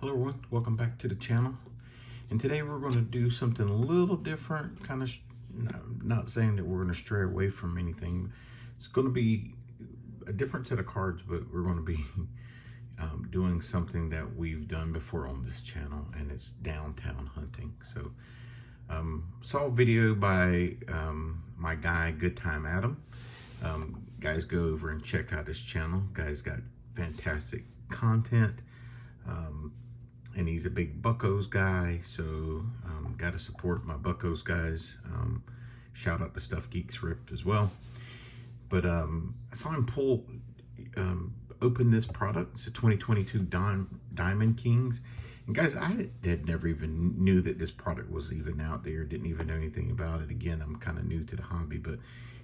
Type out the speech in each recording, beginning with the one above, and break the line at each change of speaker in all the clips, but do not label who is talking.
Hello everyone, welcome back to the channel. And today we're going to do something a little different, kind of, not saying that we're going to stray away from anything. It's going to be a different set of cards, but we're going to be doing something that we've done before on this channel, and it's downtown hunting. So saw a video by my guy, Good Time Adam. Guys, go over and check out his channel. Guy's got fantastic content. And he's a big Buckos guy, so got to support my Buckos guys. Shout out to Stuff Geeks Ripped as well. But I saw him open this product. It's a 2022 Diamond Kings. And guys, I had never even knew that this product was even out there. Didn't even know anything about it. Again, I'm kind of new to the hobby, but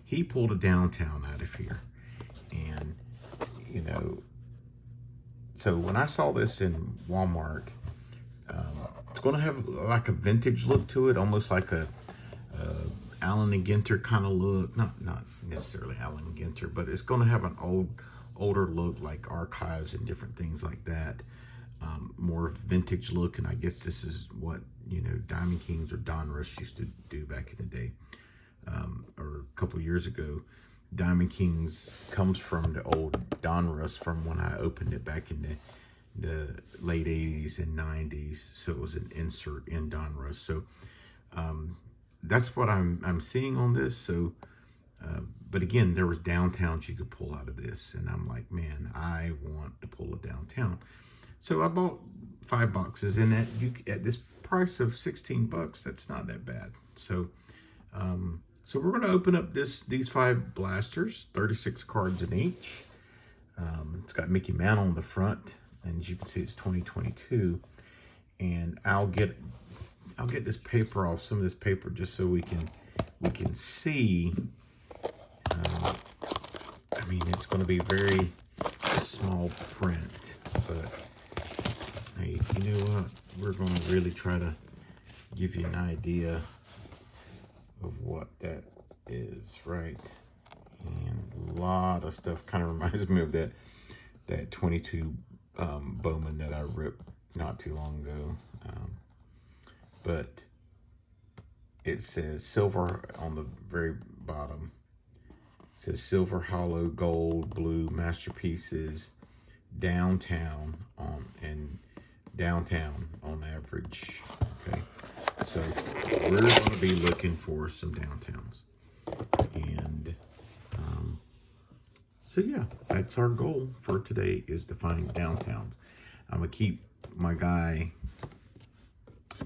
he pulled a downtown out of here. And, you know, so when I saw this in Walmart, it's going to have like a vintage look to it, almost like a Allen and Ginter kind of look. Not necessarily Allen and Ginter, but it's going to have an older look, like archives and different things like that. More vintage look, and I guess this is what, you know, Diamond Kings or Donruss used to do back in the day, or a couple years ago. Diamond Kings comes from the old Donruss from when I opened it back in the late 80s and 90s. So it was an insert in Donruss. So that's what I'm seeing on this. So, but again, there was downtowns you could pull out of this, and I'm like, man, I want to pull a downtown. So I bought 5 boxes, and at this price of 16 bucks, that's not that bad. So, so we're going to open up these 5 blasters, 36 cards in each. It's got Mickey Mantle on the front, and as you can see, it's 2022. And I'll get this paper off, some of this paper, just so we can see. I mean, it's going to be very small print, but hey, you know what? We're going to really try to give you an idea of what that is, right? And a lot of stuff kind of reminds me of that 22 Bowman that I ripped not too long ago. But it says silver on the very bottom. It says silver, hollow, gold, blue masterpieces, downtown on average. Okay, so we're going to be looking for some downtowns, and so yeah, that's our goal for today, is to find downtowns. I'm gonna keep my guy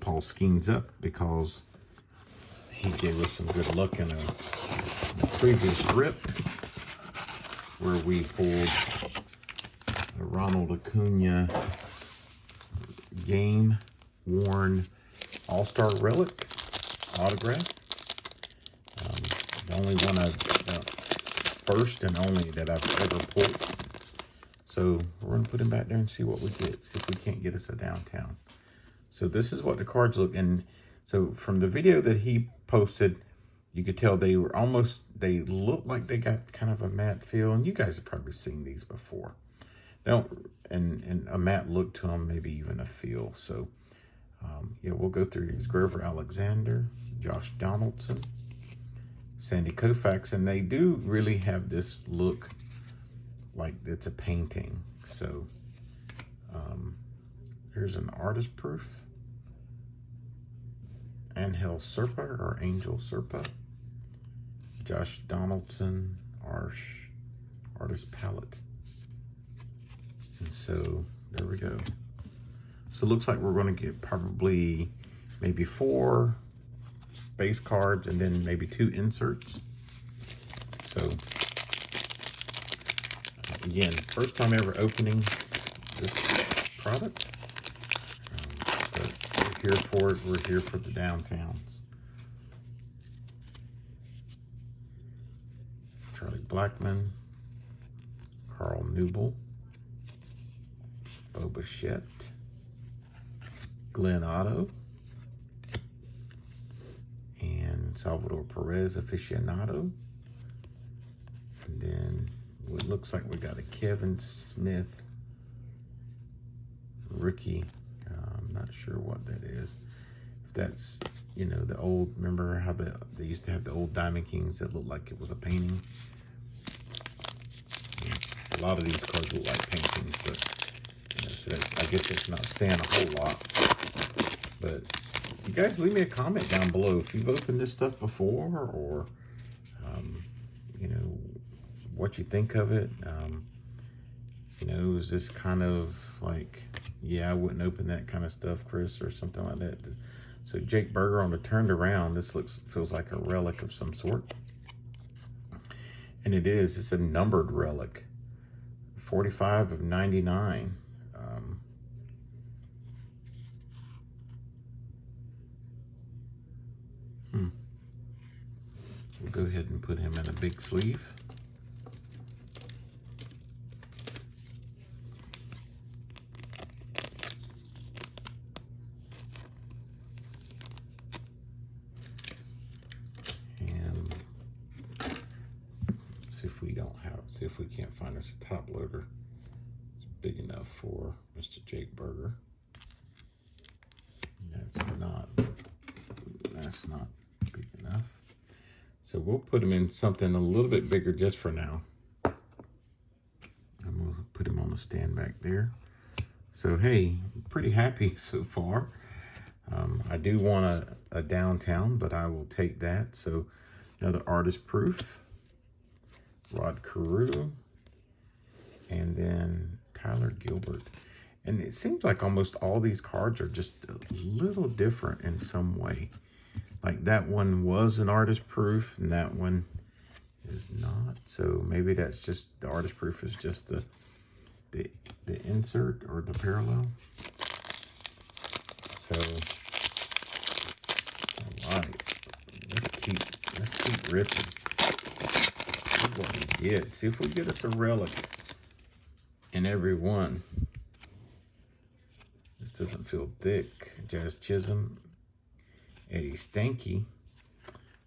Paul Skeens up because he gave us some good luck in a previous rip where we pulled a Ronald Acuna game worn All-Star Relic autograph. The only one first and only that I've ever pulled. So we're going to put him back there and see what we get. See if we can't get us a downtown. So this is what the cards look. And so from the video that he posted, you could tell they look like they got kind of a matte feel. And you guys have probably seen these before. They don't, and a matte look to them, maybe even a feel. So yeah, we'll go through these. Grover Alexander, Josh Donaldson, Sandy Koufax, and they do really have this look like it's a painting. So here's an artist proof. Angel Serpa, Josh Donaldson, artist palette. And so there we go. So it looks like we're going to get probably maybe 4 base cards and then maybe 2 inserts. So again, first time ever opening this product. But we're here for it. We're here for the downtowns. Charlie Blackmon, Carl Newble, Bo Bichette, Glenn Otto, and Salvador Perez aficionado. And then it looks like we got a Kevin Smith rookie not sure what that is. If that's, you know, the old, remember how they used to have the old Diamond Kings that looked like it was a painting? A lot of these cards look like paintings, but you know, so I guess it's not saying a whole lot. But you guys leave me a comment down below if you've opened this stuff before, or you know, what you think of it. You know, is this kind of like, yeah, I wouldn't open that kind of stuff, Chris, or something like that. So Jake Berger on the turned around, this feels like a relic of some sort. And it is, it's a numbered relic. 45 of 99. We'll go ahead and put him in a big sleeve. And see if we can't find us a top loader. It's big enough for Mr. Jake Berger. That's not big enough. So we'll put him in something a little bit bigger just for now. And we'll put him on the stand back there. So hey, pretty happy so far. I do want a downtown, but I will take that. So another artist proof. Rod Carew. And then Tyler Gilbert. And it seems like almost all these cards are just a little different in some way. Like that one was an artist proof and that one is not. So maybe that's just, the artist proof is just the insert or the parallel. So, all right, let's keep ripping. See what we get. See if we get us a relic in every one. This doesn't feel thick. Jazz Chisholm, Eddie Stanky.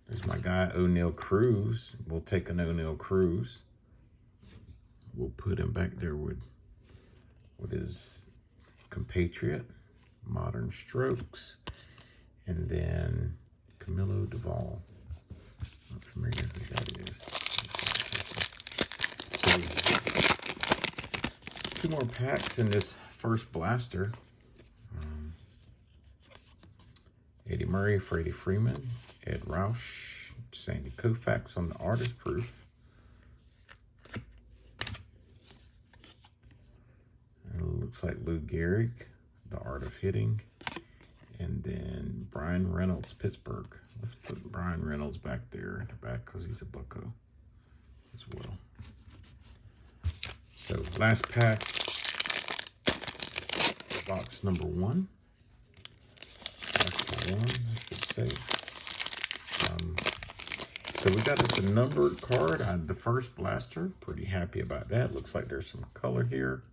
There's my guy O'Neal Cruz. We'll take an O'Neal Cruz. We'll put him back there with his compatriot, Modern Strokes, and then Camilo Duvall. Not familiar who that is. So, 2 more packs in this first blaster. Eddie Murray, Freddie Freeman, Ed Roush, Sandy Koufax on the artist proof. And it looks like Lou Gehrig, the art of hitting. And then Brian Reynolds, Pittsburgh. Let's put Brian Reynolds back there in the back because he's a bucko as well. So last pack, box number 1. Box 1, I should say. So we got us a numbered card on the first blaster. Pretty happy about that. Looks like there's some color here.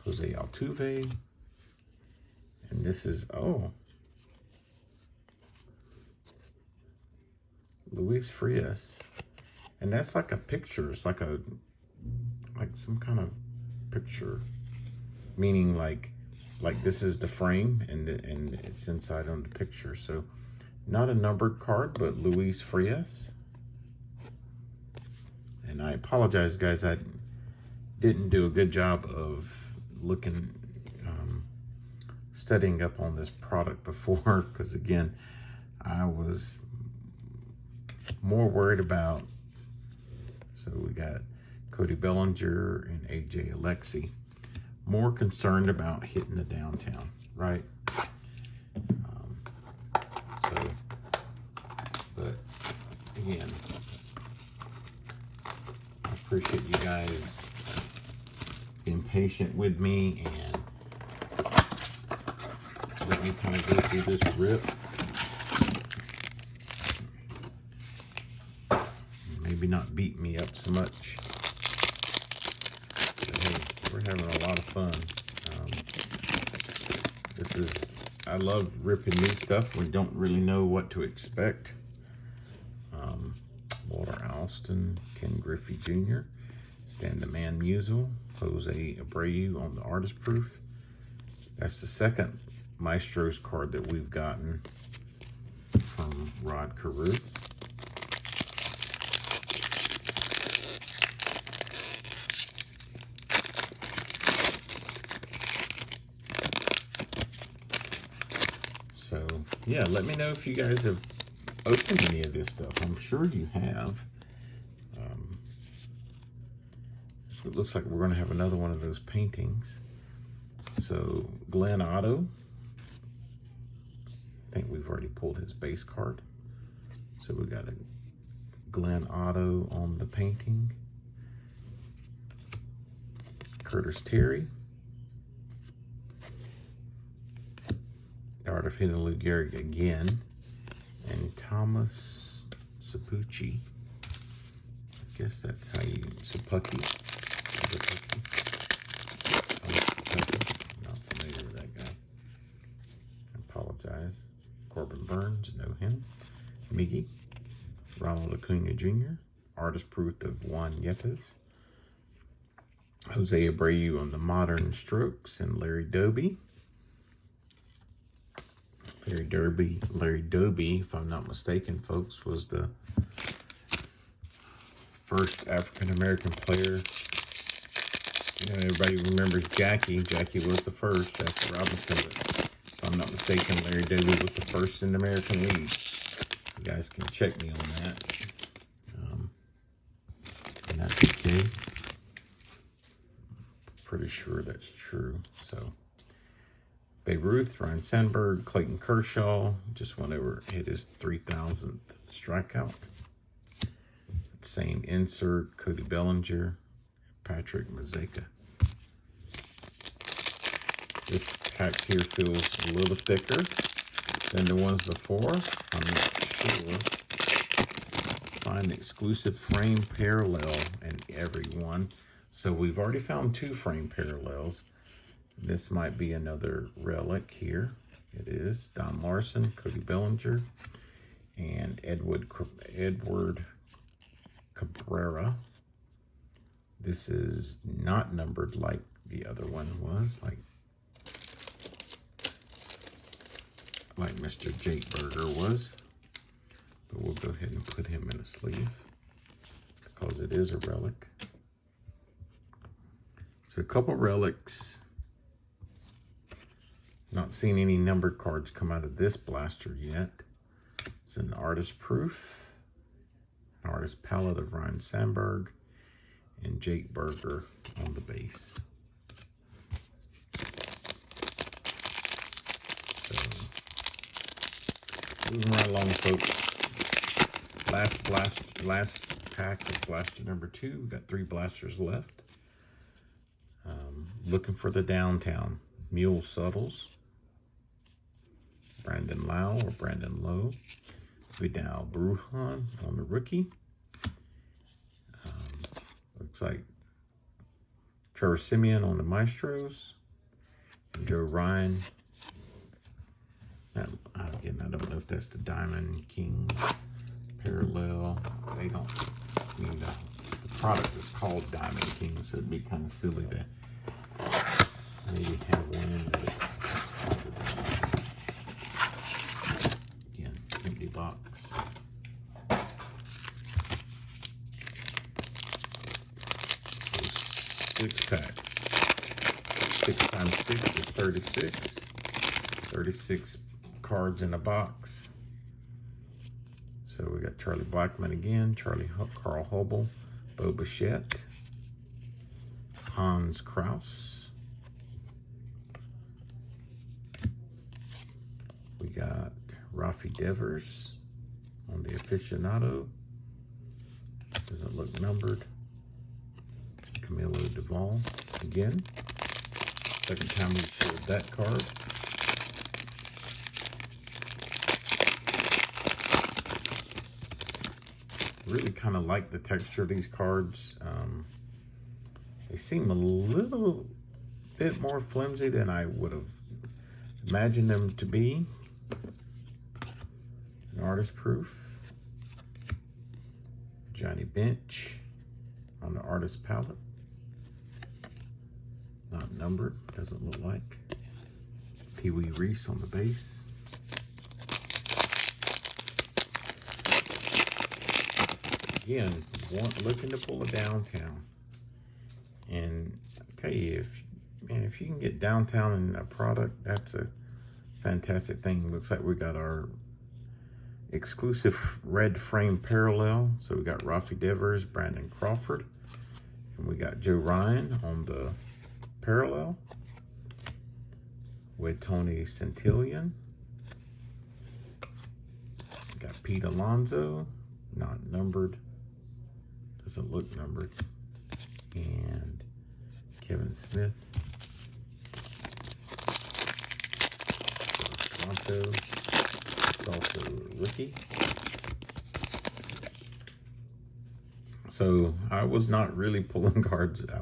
Jose Altuve. And this is, Luis Frias. And that's like a picture. It's like some kind of picture. Meaning like this is the frame and it's inside on the picture. So not a numbered card, but Luis Frias. And I apologize, guys. I didn't do a good job of studying up on this product before, because again, I was more worried about, so we got Cody Bellinger and AJ Alexy, more concerned about hitting the downtown, right? But again, I appreciate you guys being patient with me and let me kind of go through this rip. Maybe not beat me up so much. But hey, we're having a lot of fun. I love ripping new stuff. We don't really know what to expect. Walter Alston, Ken Griffey Jr., Stan the Man Musial, Jose Abreu on the artist proof, That's the second Maestro's card that we've gotten from Rod Carew. So, yeah, let me know if you guys have opened any of this stuff. I'm sure you have. So it looks like we're going to have another one of those paintings. So, Glenn Otto. I think we've already pulled his base card. So we got a Glenn Otto on the painting. Curtis Terry. Art of Hidden Lou Gehrig again. And Thomas Sapucci. I guess that's how you, Sapucci. Not familiar with that guy. I apologize. Corbin Burns, know him. Miggy. Ronald Acuna Jr. Artist proof of Juan Yepes. Jose Abreu on the Modern Strokes, and Larry Doby. Larry Doby, if I'm not mistaken, folks, was the first African-American player. You know, everybody remembers Jackie. Jackie was the first, Jackie Robinson, but if I'm not mistaken, Larry Doby was the first in the American League. You guys can check me on that. And that's okay. Pretty sure that's true. So, Babe Ruth, Ryan Sandberg, Clayton Kershaw just went over, hit his 3,000th strikeout. Same insert, Cody Bellinger, Patrick Mazeika. This pack here feels a little thicker than the ones before. I'm not sure. Find exclusive frame parallel in every one. So we've already found 2 frame parallels. This might be another relic here. It is Don Larson, Cody Bellinger, and Edward Cabrera. This is not numbered like the other one was, like Mr. Jake Berger was. But we'll go ahead and put him in a sleeve because it is a relic. So a couple relics. Not seen any numbered cards come out of this blaster yet. It's an artist proof, an artist palette of Ryan Sandberg, and Jake Berger on the base. So, moving right along, folks. Last pack of blaster number 2. We've got 3 blasters left. Looking for the downtown. Mule Suttles. Brandon Lau or Brandon Lowe. Vidal Brujan on the rookie. Looks like Trevor Simeon on the Maestros. And Joe Ryan. Again, I don't know if that's the Diamond Kings parallel. They don't mean the product is called Diamond Kings, so it'd be kind of silly to maybe have one in there. Again, empty box. So 6 packs. 6 times 6 is 36. 36 cards in a box. So we got Charlie Blackmon again, Carl Hubble, Bo Bichette, Hans Kraus. We got Rafi Devers on the aficionado. Doesn't look numbered. Camilo Duvall again. Second time we showed that card. Really kind of like the texture of these cards. They seem a little bit more flimsy than I would have imagined them to be. An artist proof. Johnny Bench on the artist palette. Not numbered, doesn't look like. Pee Wee Reese on the base. Again, looking to pull a downtown. And I tell you, if you can get downtown in a product, that's a fantastic thing. Looks like we got our exclusive red frame parallel. So we got Rafi Devers, Brandon Crawford, and we got Joe Ryan on the parallel with Tony Centillion. We got Pete Alonso, not numbered, doesn't look numbered, and Kevin Smith. Toronto. It's also a rookie. So I was not really pulling cards. I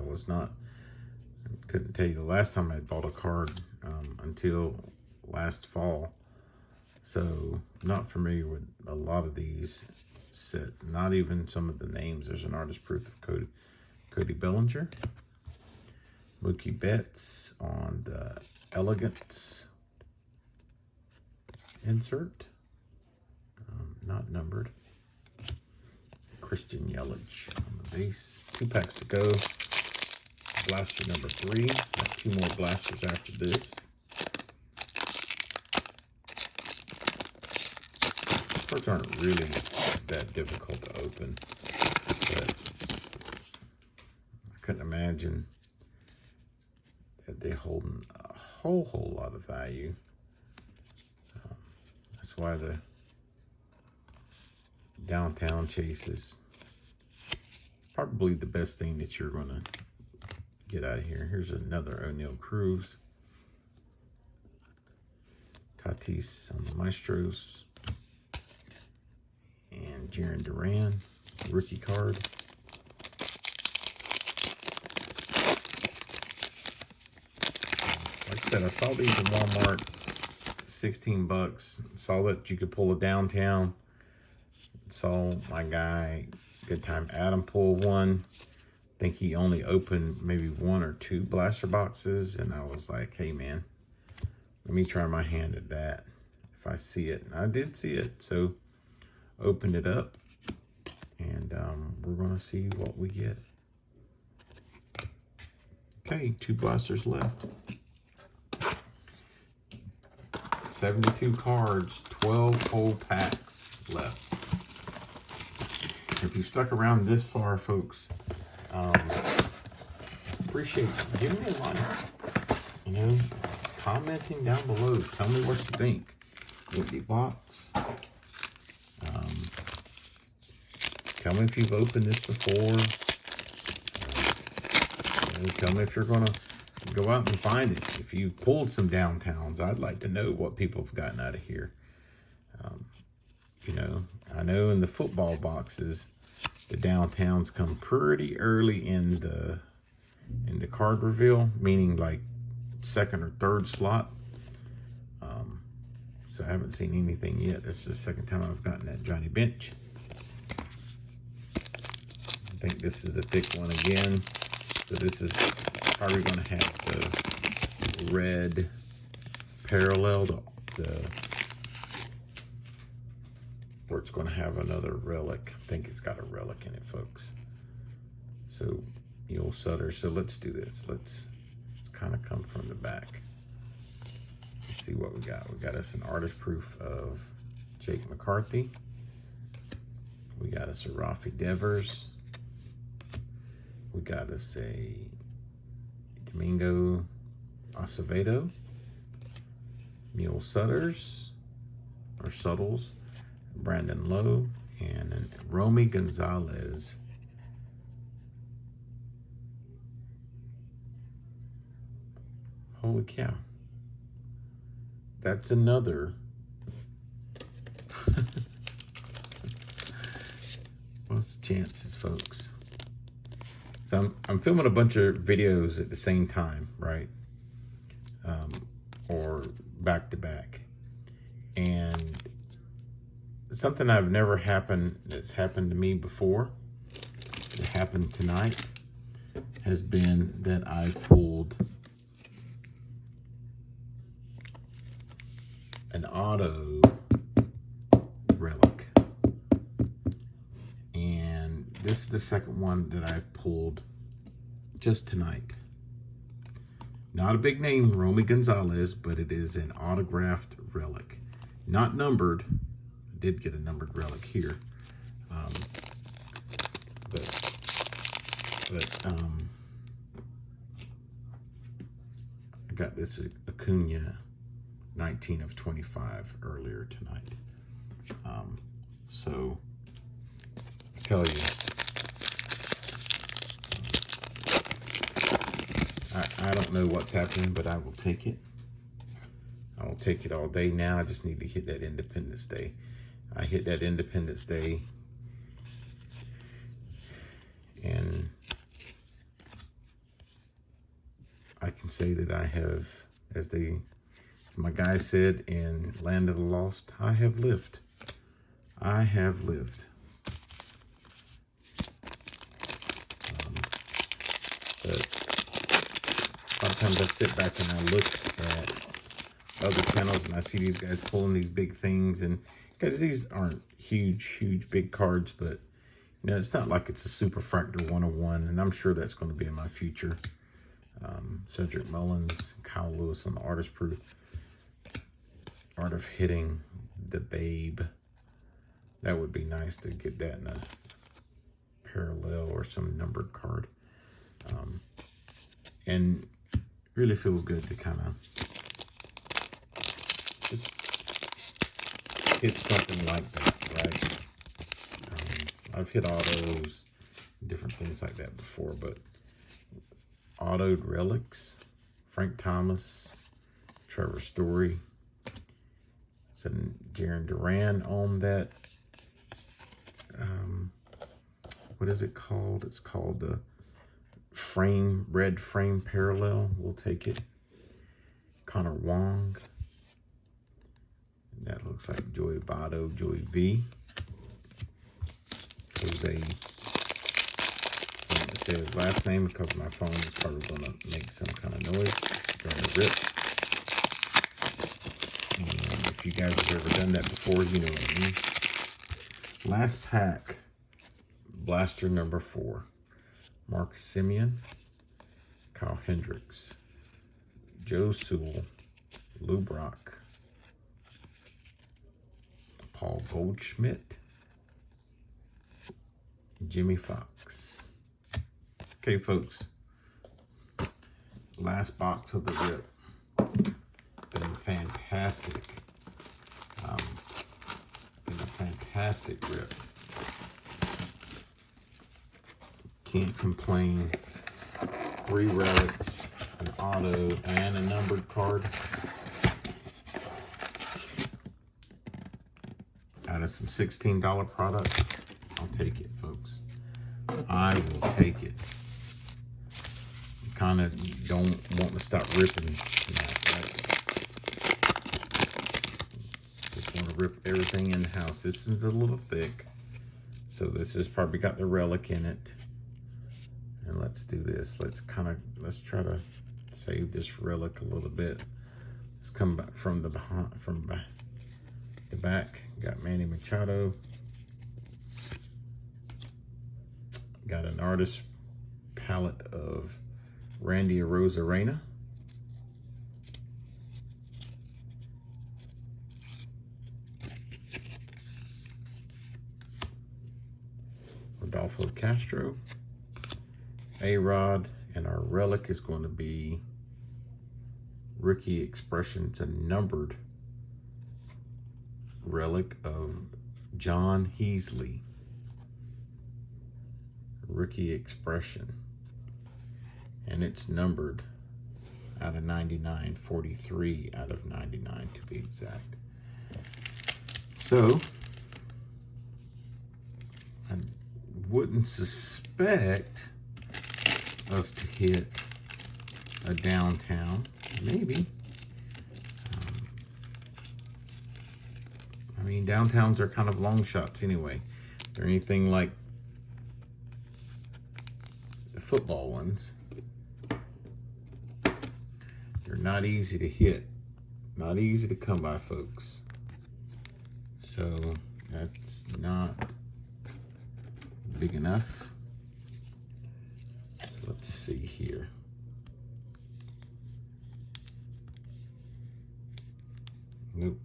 couldn't tell you the last time I bought a card until last fall. So not familiar with a lot of these set, not even some of the names. There's an artist proof of Cody Bellinger. Mookie Betts on the Elegance insert, not numbered. Christian Yelich on the base. 2 packs to go. Blaster number 3. Got 2 more blasters after this. Cards aren't really that difficult to open, but I couldn't imagine that they're holding a whole lot of value. That's why the downtown chase is probably the best thing that you're going to get out of here. Here's another O'Neal Cruz. Tatis on the Maestros. And Jarren Duran, rookie card. Like I said, I saw these in Walmart, 16 bucks. Saw that you could pull a downtown. Saw my guy, Good Time Adam, pull one. I think he only opened maybe 1 or 2 blaster boxes, and I was like, hey man, let me try my hand at that if I see it. And I did see it, so opened it up, and we're gonna see what we get. Okay, 2 blasters left. 72 cards, 12 whole packs left. If you stuck around this far, folks, appreciate you giving me a like, commenting down below. Tell me what you think. Empty box. Tell me if you've opened this before. Tell me if you're gonna go out and find it. If you've pulled some downtowns, I'd like to know what people have gotten out of here. I know in the football boxes, the downtowns come pretty early in the card reveal, meaning like 2nd or 3rd slot. So I haven't seen anything yet. This is the 2nd time I've gotten that Johnny Bench. I think this is the thick one again. So this is probably going to have the red parallel, where it's going to have another relic. I think it's got a relic in it, folks. So the old Sutter. So let's do this. Let's kind of come from the back. Let's see what we got. We got us an artist proof of Jake McCarthy. We got us a Rafi Devers. We got us a Domingo Acevedo. Neil Sutters, or Suttles. Brandon Lowe, and Romy Gonzalez. Holy cow. That's another. What's the chances, folks? So I'm filming a bunch of videos at the same time, right? Or back to back. And something I've never that's happened to me before, that happened tonight, has been that I've pulled an auto relic. And this is the second one that I've pulled just tonight. Not a big name, Romy Gonzalez, but it is an autographed relic. Not numbered. I did get a numbered relic here. I got this Acuna 19 of 25 earlier tonight. So, I tell you, I don't know what's happening, but I will take it. I will take it all day now. I just need to hit that Independence Day. I hit that Independence Day, and I can say that I have, as my guy said in Land of the Lost, I have lived. I have lived. But sometimes I sit back and I look at other channels and I see these guys pulling these big things, and because these aren't huge big cards, but you know, it's not like it's a Superfractor 101, and I'm sure that's going to be in my future. Cedric Mullins, Kyle Lewis on the Artist Proof. Art of Hitting the Babe. That would be nice to get that in a parallel or some numbered card. And really feels good to kind of just hit something like that, right? I've hit autos, different things like that before, but autoed relics, Frank Thomas, Trevor Story, some Jaron Duran on that. What is it called? It's called the red frame parallel. We'll take it. Connor Wong. And that looks like Joey Votto, Joey V. Jose. I'm going to say his last name because my phone is probably going to make some kind of noise during the rip. And if you guys have ever done that before, you know what I mean. Last pack. Blaster number 4. Mark Simeon, Kyle Hendricks, Joe Sewell, Lou Brock, Paul Goldschmidt, Jimmy Fox. Okay, folks. Last box of the rip. Been fantastic. Been a fantastic rip. Can't complain. 3 relics, an auto, and a numbered card. Out of some $16 product, I'll take it, folks. I will take it. Kind of don't want to stop ripping tonight, right? Just want to rip everything in the house. This is a little thick, so this has probably got the relic in it. And let's do this. Let's try to save this relic a little bit. Let's come back from the back. Got Manny Machado. Got an artist palette of Randy Arozarena. Rodolfo Castro. A-Rod, and our relic is going to be Rookie Expressions, a numbered relic of John Heasley. Rookie Expression. And it's numbered out of 99, 43 out of 99 to be exact. So, I wouldn't suspect us to hit a downtown, maybe. I mean, downtowns are kind of long shots anyway. They're anything like the football ones. They're not easy to hit Not easy to come by, folks. So that's not big enough. So let's see here. Nope.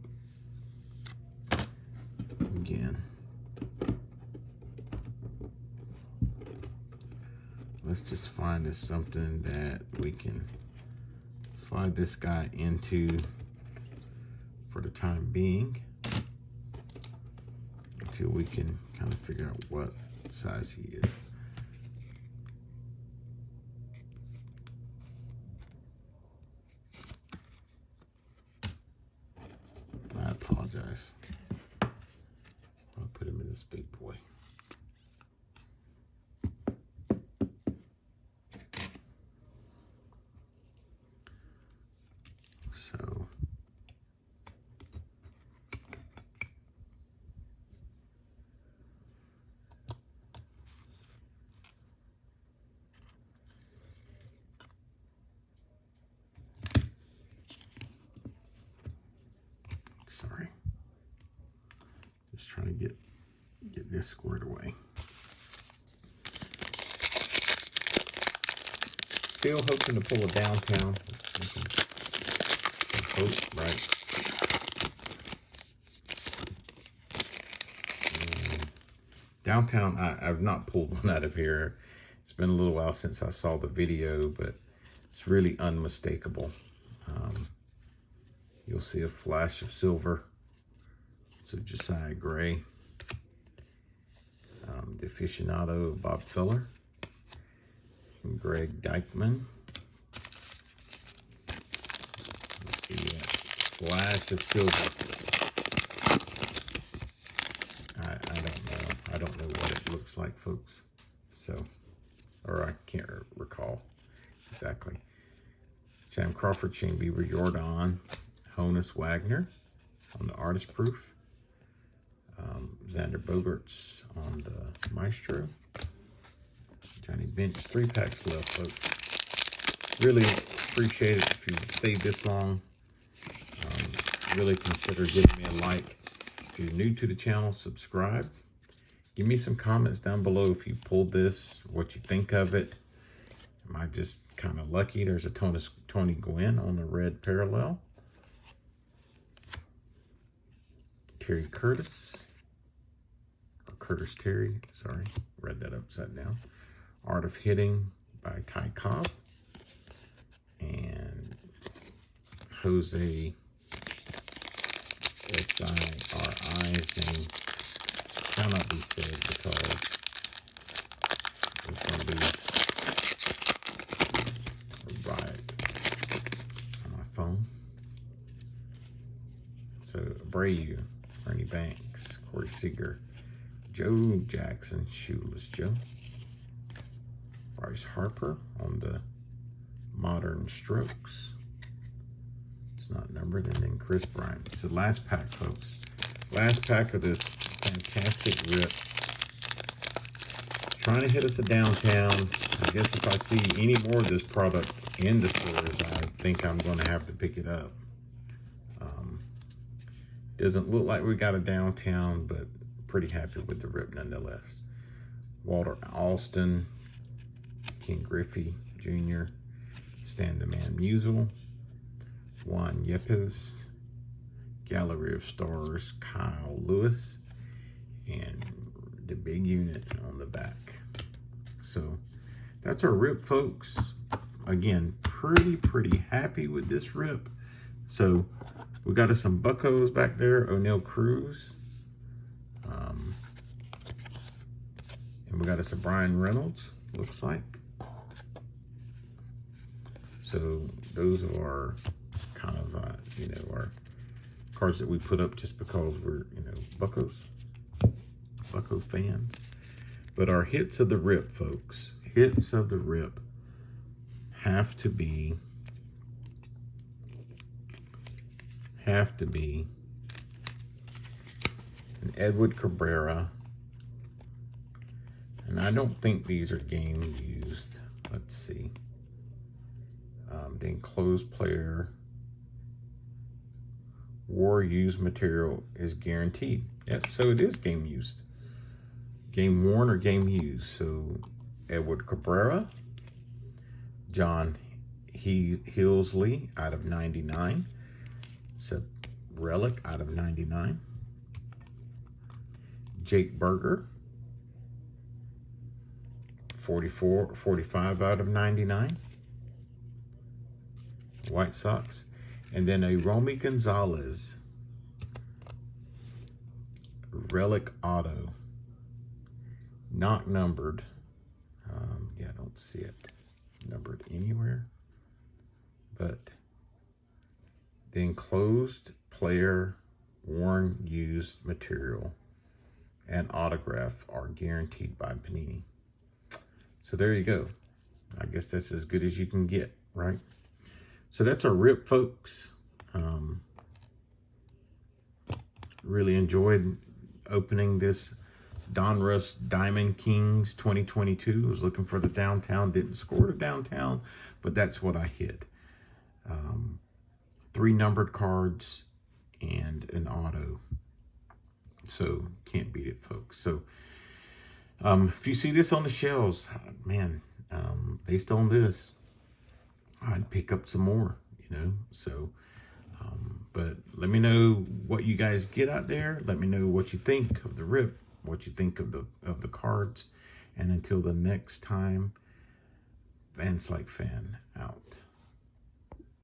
Again. Let's just find us something that we can slide this guy into for the time being until we can kind of figure out what size he is. I apologize. I'll put him in this big boy. So sorry. Just trying to get this squared away. Still hoping to pull a downtown. Hope, right? Downtown, I've not pulled one out of here. It's been a little while since I saw the video, but it's really unmistakable. You'll see a flash of silver. So Josiah Gray, the aficionado Bob Feller, and Greg Dykman. Flash of silver. I don't know what it looks like, folks. So, or I can't recall exactly. Sam Crawford, Shane Bieber, Jordan, Honus Wagner on the artist proof. Xander Bogaerts on the Maestro. Johnny Bench, 3 packs left, folks. Really appreciate it if you stayed this long. Really consider giving me a like. If you're new to the channel, subscribe. Give me some comments down below if you pulled this, what you think of it. Am I just kind of lucky? There's a Tony Gwynn on the red parallel. Terry Curtis. Or Curtis Terry, sorry. Read that upside down. Art of Hitting by Ty Cobb. And Jose S-I-R-I, his name cannot be said because it's going to be right on my phone. So Abreu, Ernie Banks, Corey Seager, Joe Jackson, Shoeless Joe, Bryce Harper on the Modern Strokes. Not numbered, and then Chris Bryant. It's the last pack, folks. Last pack of this fantastic rip. Trying to hit us a downtown. I guess if I see any more of this product in the stores, I think I'm going to have to pick it up. Doesn't look like we got a downtown, but pretty happy with the rip nonetheless. Walter Alston, King Griffey Jr., Stan the Man Musial, Juan Yepes, Gallery of Stars, Kyle Lewis, and the big unit on the back. So that's our rip, folks. Again, pretty happy with this rip. So we got us some buckos back there, O'Neal Cruz. And we got us a Brian Reynolds, looks like. So those are kind of, you know, our cards that we put up just because we're, you know, Bucko fans. But our hits of the rip, folks, hits of the rip have to be an Edward Cabrera. And I don't think these are game used. Let's see. The enclosed player, war used material is guaranteed. Yep, so it is game used. Game worn or game used. So Edward Cabrera, John Hillsley out of 99. It's a relic out of 99. Jake Berger, 45 out of 99. White Sox. And then a Romy Gonzalez relic auto, not numbered. Yeah, I don't see it numbered anywhere, but the enclosed player worn used material and autograph are guaranteed by Panini. So there you go. I guess that's as good as you can get, right? So that's our rip, folks. Really enjoyed opening this Donruss Diamond Kings 2022. I was looking for the downtown, didn't score the downtown, but that's what I hit. 3 numbered cards and an auto. So can't beat it, folks. So if you see this on the shelves, man, based on this, I'd pick up some more, you know. So but let me know what you guys get out there. Let me know what you think of the rip, what you think of the cards. And until the next time, Fans Like Fan out.